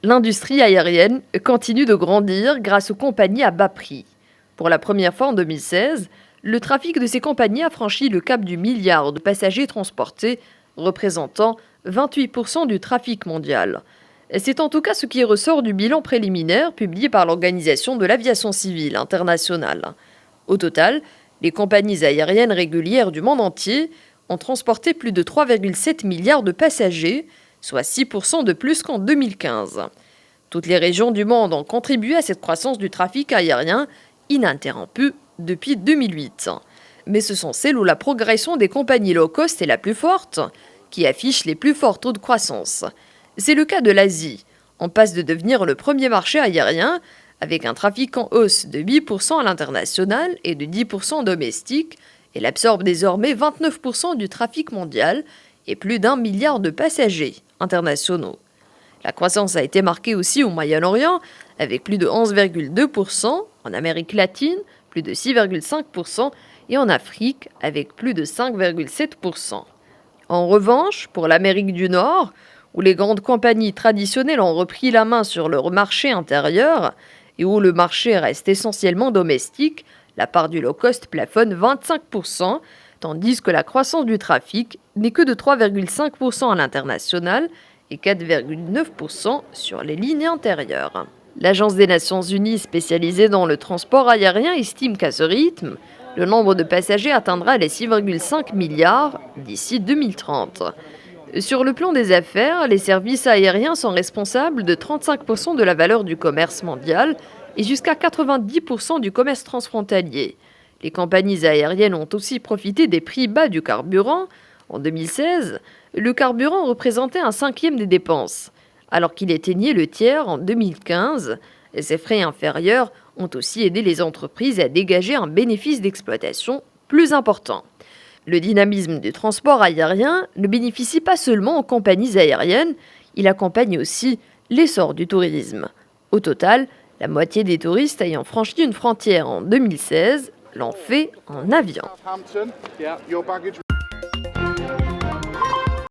L'industrie aérienne continue de grandir grâce aux compagnies à bas prix. Pour la première fois en 2016, le trafic de ces compagnies a franchi le cap du milliard de passagers transportés, représentant 28% du trafic mondial. C'est en tout cas ce qui ressort du bilan préliminaire publié par l'Organisation de l'aviation civile internationale. Au total, les compagnies aériennes régulières du monde entier ont transporté plus de 3,7 milliards de passagers, soit 6% de plus qu'en 2015. Toutes les régions du monde ont contribué à cette croissance du trafic aérien ininterrompue depuis 2008. Mais ce sont celles où la progression des compagnies low cost est la plus forte qui affichent les plus forts taux de croissance. C'est le cas de l'Asie. On passe de devenir le premier marché aérien avec un trafic en hausse de 8% à l'international et de 10% domestique. Elle absorbe désormais 29% du trafic mondial et plus d'1 milliard de passagers internationaux. La croissance a été marquée aussi au Moyen-Orient, avec plus de 11,2%, en Amérique latine, plus de 6,5%, et en Afrique, avec plus de 5,7%. En revanche, pour l'Amérique du Nord, où les grandes compagnies traditionnelles ont repris la main sur leur marché intérieur et où le marché reste essentiellement domestique, la part du low-cost plafonne 25%, tandis que la croissance du trafic n'est que de 3,5% à l'international et 4,9% sur les lignes intérieures. L'Agence des Nations Unies spécialisée dans le transport aérien estime qu'à ce rythme, le nombre de passagers atteindra les 6,5 milliards d'ici 2030. Sur le plan des affaires, les services aériens sont responsables de 35% de la valeur du commerce mondial et jusqu'à 90% du commerce transfrontalier. Les compagnies aériennes ont aussi profité des prix bas du carburant. En 2016, le carburant représentait un cinquième des dépenses, alors qu'il atteignait le tiers en 2015. Et ces frais inférieurs ont aussi aidé les entreprises à dégager un bénéfice d'exploitation plus important. Le dynamisme du transport aérien ne bénéficie pas seulement aux compagnies aériennes, il accompagne aussi l'essor du tourisme. Au total, la moitié des touristes ayant franchi une frontière en 2016 l'ont fait en avion.